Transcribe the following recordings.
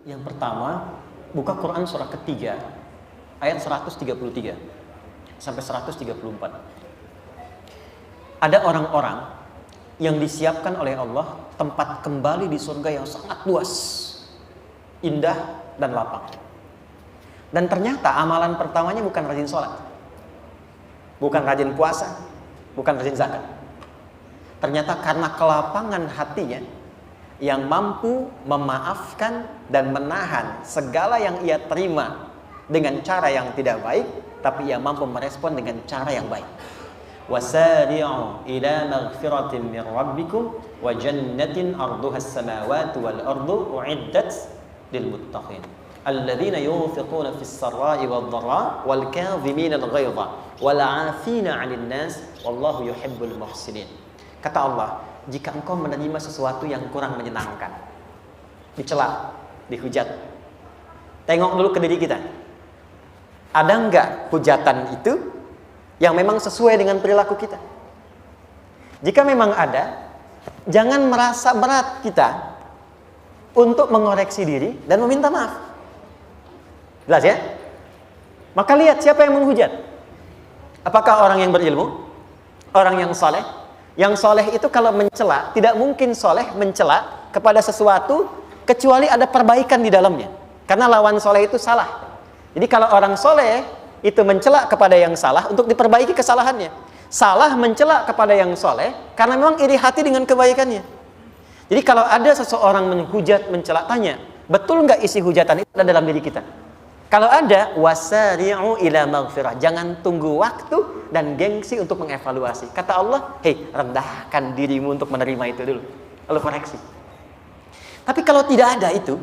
Yang pertama, buka Quran surah ketiga, ayat 133 sampai 134. Ada orang-orang yang disiapkan oleh Allah tempat kembali di surga yang sangat luas, indah dan lapang. Dan ternyata amalan pertamanya bukan rajin sholat, bukan rajin puasa, bukan rajin zakat. Ternyata karena kelapangan hatinya yang mampu memaafkan dan menahan segala yang ia terima dengan cara yang tidak baik, tapi ia mampu merespon dengan cara yang baik. Wasari'u ila maghfiratin min rabbikum wa jannatin 'arduha as-samawati wal ardu u'iddat lil muttaqin alladzina yunfiquna fis sarra'i wad dharra wal kadhimina al ghaidha wal 'afina 'anil nas wallahu yuhibbul muhsinin. Kata Allah, jika engkau menerima sesuatu yang kurang menyenangkan, dicela, dihujat, tengok dulu ke diri kita. Ada enggak hujatan itu yang memang sesuai dengan perilaku kita? Jika memang ada, jangan merasa berat kita untuk mengoreksi diri dan meminta maaf. Jelas ya? Maka lihat siapa yang menghujat. Apakah orang yang berilmu? Orang yang saleh? Yang soleh itu kalau mencela, tidak mungkin soleh mencela kepada sesuatu kecuali ada perbaikan di dalamnya. Karena lawan soleh itu salah. Jadi kalau orang soleh itu mencela kepada yang salah untuk diperbaiki kesalahannya. Salah mencela kepada yang soleh karena memang iri hati dengan kebaikannya. Jadi kalau ada seseorang menghujat, mencela, tanya, betul nggak isi hujatan itu ada dalam diri kita? Kalau ada, wasari'u ila maghfirah. Jangan tunggu waktu dan gengsi untuk mengevaluasi. Kata Allah, hei, rendahkan dirimu untuk menerima itu dulu, lalu koreksi. Tapi kalau tidak ada itu,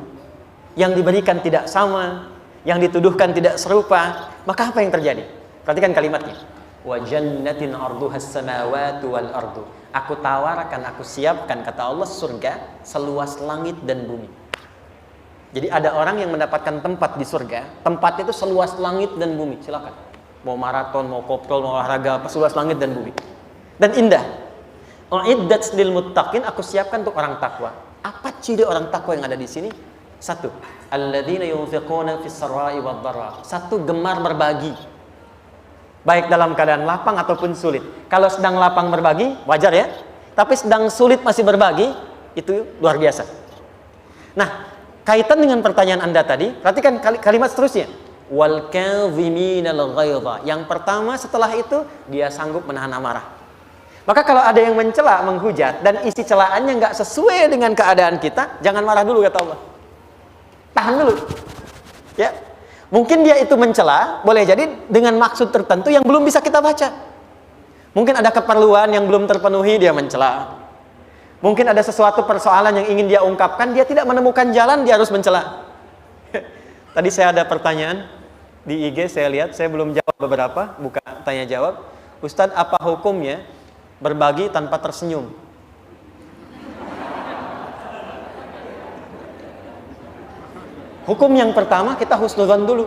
yang diberikan tidak sama, yang dituduhkan tidak serupa, maka apa yang terjadi? Perhatikan kalimatnya. Wa jannatin 'arduhas samawati wal ardu. Aku tawarkan, aku siapkan, kata Allah, surga seluas langit dan bumi. Jadi ada orang yang mendapatkan tempat di surga, tempat itu seluas langit dan bumi. Silakan. Mau maraton, mau koprol, mau olahraga, seluas langit dan bumi. Dan indah. U'iddat lil muttaqin, aku siapkan untuk orang takwa. Apa ciri orang takwa yang ada di sini? Satu, alladzina yunfiquna fis sarra'i wad dharra. Satu, gemar berbagi. Baik dalam keadaan lapang ataupun sulit. Kalau sedang lapang berbagi, wajar ya. Tapi sedang sulit masih berbagi, itu luar biasa. Nah, kaitan dengan pertanyaan Anda tadi, perhatikan kalimat seterusnya. Wal kadhiminal ghaidha. Yang pertama setelah itu dia sanggup menahan amarah. Maka kalau ada yang mencela, menghujat dan isi celaannya nggak sesuai dengan keadaan kita, jangan marah dulu, kata Allah. Tahan dulu. Ya. Mungkin dia itu mencela, boleh jadi dengan maksud tertentu yang belum bisa kita baca. Mungkin ada keperluan yang belum terpenuhi, dia mencela. Mungkin ada sesuatu persoalan yang ingin dia ungkapkan, dia tidak menemukan jalan, dia harus mencela. Tadi saya ada pertanyaan di IG, saya lihat, saya belum jawab beberapa, buka tanya jawab. Ustadz, apa hukumnya berbagi tanpa tersenyum? Hukum yang pertama, kita husnudzon dulu.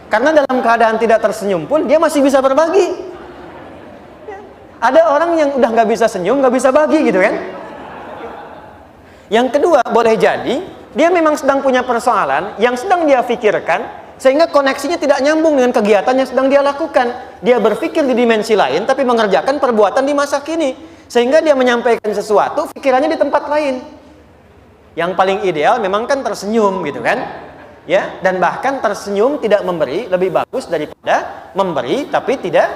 Karena dalam keadaan tidak tersenyum pun, dia masih bisa berbagi. Ada orang yang udah nggak bisa senyum, nggak bisa bagi gitu kan. Yang kedua, boleh jadi dia memang sedang punya persoalan yang sedang dia pikirkan, sehingga koneksinya tidak nyambung dengan kegiatan yang sedang dia lakukan. Dia berpikir di dimensi lain, tapi mengerjakan perbuatan di masa kini, sehingga dia menyampaikan sesuatu, pikirannya di tempat lain. Yang paling ideal memang kan tersenyum gitu kan, ya. Dan bahkan tersenyum tidak memberi lebih bagus daripada memberi tapi tidak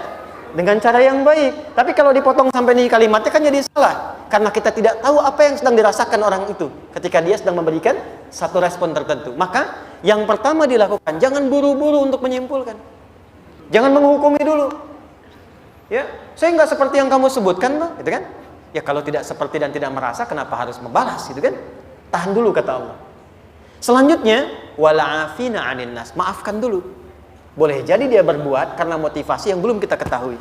dengan cara yang baik. Tapi kalau dipotong sampai ini kalimatnya kan jadi salah. Karena kita tidak tahu apa yang sedang dirasakan orang itu ketika dia sedang memberikan satu respon tertentu. Maka yang pertama dilakukan, jangan buru-buru untuk menyimpulkan. Jangan menghukumi dulu. Ya, saya nggak seperti yang kamu sebutkan, Bang, gitu kan? Ya kalau tidak seperti dan tidak merasa, kenapa harus membalas, gitu kan? Tahan dulu, kata Allah. Selanjutnya, wala afina 'anin nas. Maafkan dulu. Boleh jadi dia berbuat karena motivasi yang belum kita ketahui.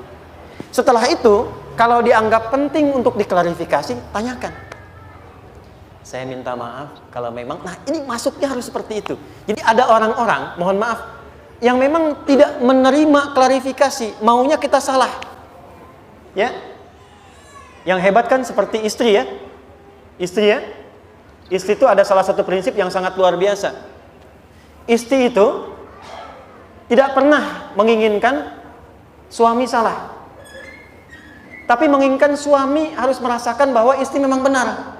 Setelah itu, kalau dianggap penting untuk diklarifikasi, tanyakan. Saya minta maaf kalau memang, nah ini masuknya harus seperti itu. Jadi ada orang-orang, mohon maaf, yang memang tidak menerima klarifikasi, maunya kita salah. Ya. Yang hebat kan seperti istri ya. Istri ya. Istri itu ada salah satu prinsip yang sangat luar biasa. Istri itu tidak pernah menginginkan suami salah, tapi menginginkan suami harus merasakan bahwa istri memang benar.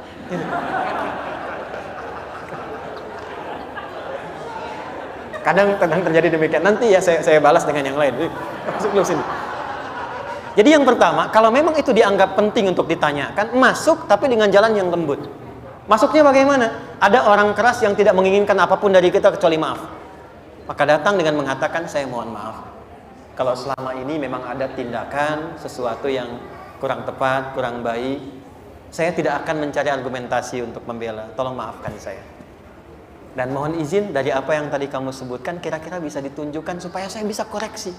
Kadang terjadi demikian. Nanti ya saya balas dengan yang lain. Masuk dulu sini. Jadi yang pertama, kalau memang itu dianggap penting untuk ditanyakan, masuk tapi dengan jalan yang lembut. Masuknya bagaimana? Ada orang keras yang tidak menginginkan apapun dari kita kecuali maaf. Maka datang dengan mengatakan, saya mohon maaf. Kalau selama ini memang ada tindakan, sesuatu yang kurang tepat, kurang baik, saya tidak akan mencari argumentasi untuk membela. Tolong maafkan saya. Dan mohon izin dari apa yang tadi kamu sebutkan, kira-kira bisa ditunjukkan supaya saya bisa koreksi.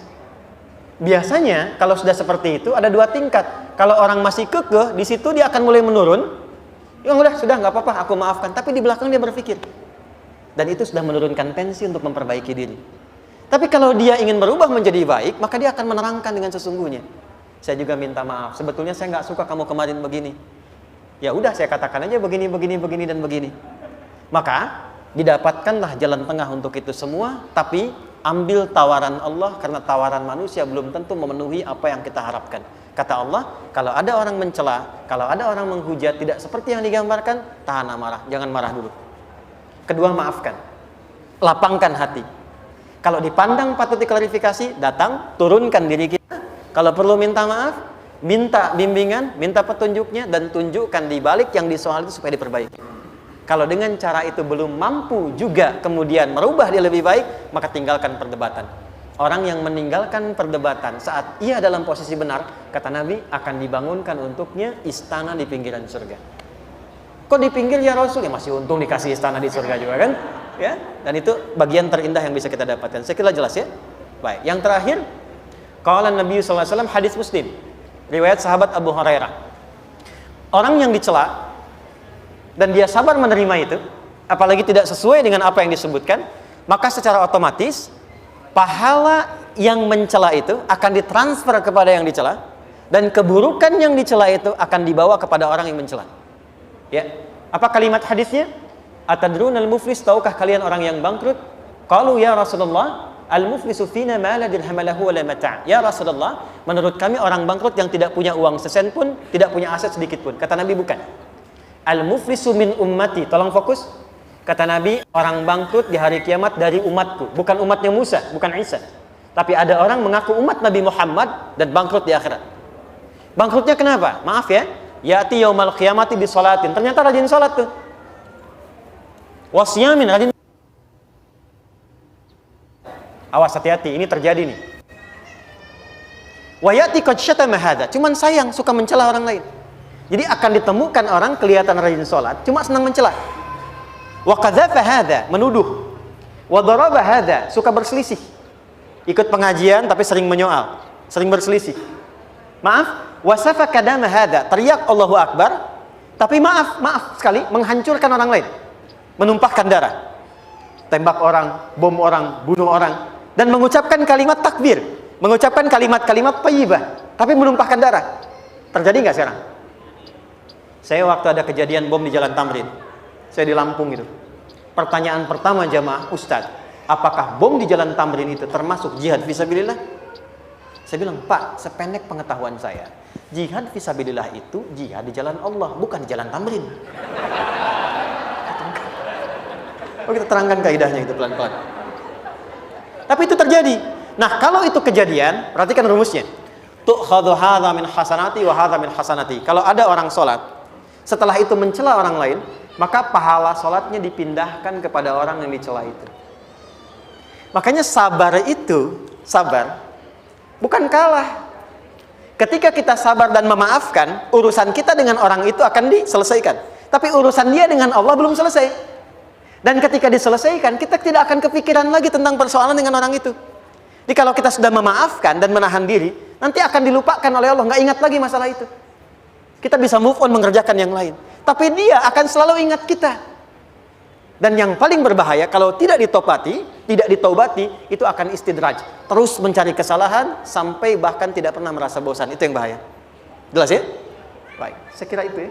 Biasanya kalau sudah seperti itu ada dua tingkat. Kalau orang masih kekeh, di situ dia akan mulai menurun. Ya udah, sudah nggak apa-apa, aku maafkan. Tapi di belakang dia berpikir. Dan itu sudah menurunkan tensi untuk memperbaiki diri. Tapi kalau dia ingin berubah menjadi baik, maka dia akan menerangkan dengan sesungguhnya. Saya juga minta maaf. Sebetulnya saya nggak suka kamu kemarin begini. Ya udah, saya katakan aja begini, dan begini. Maka didapatkanlah jalan tengah untuk itu semua. Tapi ambil tawaran Allah, karena tawaran manusia belum tentu memenuhi apa yang kita harapkan. Kata Allah, kalau ada orang mencela, kalau ada orang menghujat tidak seperti yang digambarkan, tahan amarah, jangan marah dulu. Kedua, maafkan. Lapangkan hati. Kalau dipandang patut diklarifikasi, datang, turunkan diri kita. Kalau perlu minta maaf, minta bimbingan, minta petunjuknya, dan tunjukkan di balik yang disoal itu supaya diperbaiki. Kalau dengan cara itu belum mampu juga kemudian merubah dia lebih baik, maka tinggalkan perdebatan. Orang yang meninggalkan perdebatan saat ia dalam posisi benar, kata Nabi, akan dibangunkan untuknya istana di pinggiran surga. Kok di pinggir ya Rasul? Ya masih untung dikasih istana di surga juga kan? Ya, dan itu bagian terindah yang bisa kita dapatkan. Saya kira jelas ya. Baik, yang terakhir, qala Nabi sallallahu alaihi wasallam, hadis Muslim, riwayat sahabat Abu Hurairah. Orang yang dicela dan dia sabar menerima itu, apalagi tidak sesuai dengan apa yang disebutkan, maka secara otomatis pahala yang mencela itu akan ditransfer kepada yang dicela, dan keburukan yang dicela itu akan dibawa kepada orang yang mencela. Ya, apa kalimat hadisnya? Atadrunal muflis, tahukah kalian orang yang bangkrut? Qalu ya Rasulullah, al-muflisu fina ma la dirham lahu wa la mata'. Ya Rasulullah, menurut kami orang bangkrut yang tidak punya uang sesen pun, tidak punya aset sedikit pun. Kata Nabi, bukan. Al-muflisu min ummati, tolong fokus. Kata Nabi, orang bangkrut di hari kiamat dari umatku, bukan umatnya Musa, bukan Isa. Tapi ada orang mengaku umat Nabi Muhammad dan bangkrut di akhirat. Bangkrutnya kenapa? Maaf ya, ya'ti yaumal qiyamati bi sholatin. Ternyata rajin salat tuh. Wasyamin, rajin. Awas, hati-hati, ini terjadi nih. Wa ya'ti qad syatama hadza, cuman sayang, suka mencela orang lain. Jadi akan ditemukan orang kelihatan rajin salat, cuma senang mencela. Wa qadzafa hadza, menuduh. Wa daraba hadza, suka berselisih. Ikut pengajian tapi sering menyoal, sering berselisih. Maaf, wa safaka dama hadza, teriak Allahu Akbar, tapi maaf sekali menghancurkan orang lain. Menumpahkan darah. Tembak orang, bom orang, bunuh orang, dan mengucapkan kalimat takbir, mengucapkan kalimat-kalimat thayyibah, tapi menumpahkan darah. Terjadi nggak sekarang? Saya waktu ada kejadian bom di Jalan Tamrin, saya di Lampung itu. Pertanyaan pertama jamaah, Ustadz, apakah bom di Jalan Tamrin itu termasuk jihad fisabilillah? Saya bilang, Pak, sependek pengetahuan saya, jihad fisabilillah itu jihad di jalan Allah, bukan di Jalan Tamrin. Oh, kita terangkan kaidahnya itu pelan-pelan. Tapi itu terjadi. Nah, kalau itu kejadian, perhatikan rumusnya. Tu'khadhu hadza min hasanati wa hadza min hasanati. Kalau ada orang sholat, setelah itu mencela orang lain, maka pahala sholatnya dipindahkan kepada orang yang dicela itu. Makanya sabar itu, sabar bukan kalah. Ketika kita sabar dan memaafkan, urusan kita dengan orang itu akan diselesaikan. Tapi urusan dia dengan Allah belum selesai. Dan ketika diselesaikan, kita tidak akan kepikiran lagi tentang persoalan dengan orang itu. Jadi kalau kita sudah memaafkan dan menahan diri, nanti akan dilupakan oleh Allah, nggak ingat lagi masalah itu. Kita bisa move on mengerjakan yang lain. Tapi dia akan selalu ingat kita. Dan yang paling berbahaya, kalau tidak ditobati, tidak ditaubati, itu akan istidraj. Terus mencari kesalahan, sampai bahkan tidak pernah merasa bosan. Itu yang bahaya. Jelas ya? Baik, saya kira itu ya.